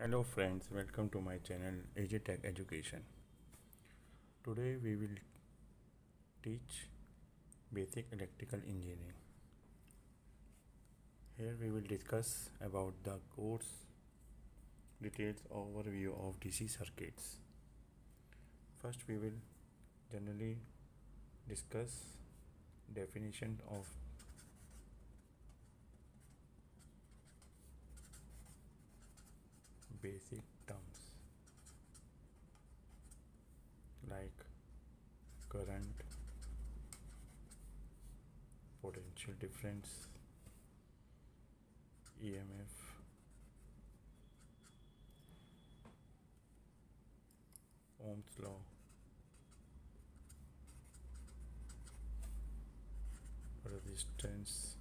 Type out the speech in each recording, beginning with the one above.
Hello friends, welcome to my channel AJ Tech Education. Today we will teach basic electrical engineering. Here we will discuss about the course details overview of DC circuits. First we will generally discuss definition of basic terms like current, potential difference, EMF, Ohm's law, resistance.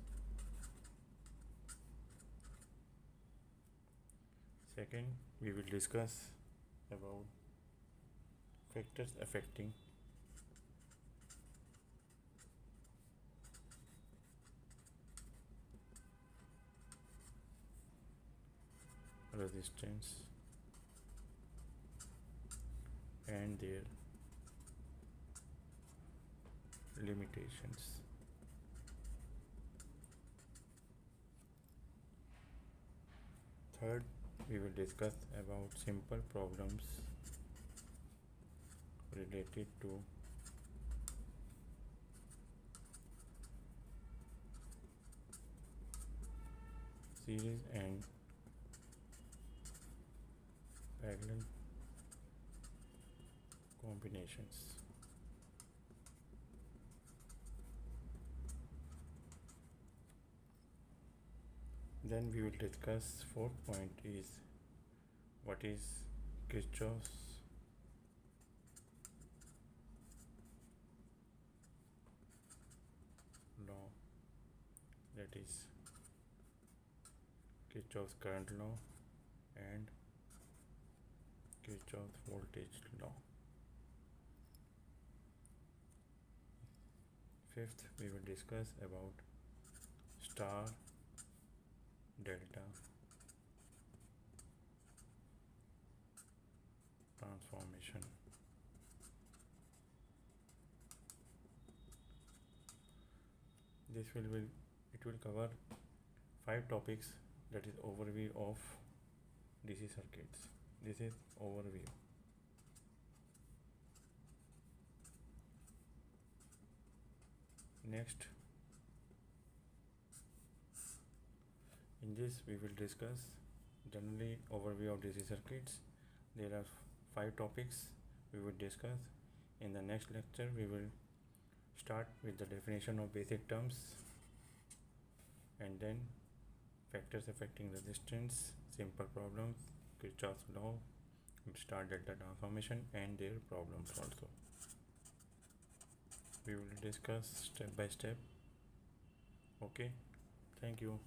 Second, we will discuss about factors affecting resistance and their limitations. Third, we will discuss about simple problems related to series and parallel combinations. Then we will discuss fourth point is what is Kirchhoff's law, that is Kirchhoff's current law and Kirchhoff's voltage law. Fifth, we will discuss about star delta transformation. It will cover 5 topics, that is overview of DC circuits. This is overview. Next, in this we will discuss generally overview of DC circuits. There are 5 topics we will discuss. In the next lecture we will start with the definition of basic terms and then factors affecting resistance, simple problems, Kirchhoff's law, star delta transformation and their problems also. We will discuss step by step. Okay, thank you.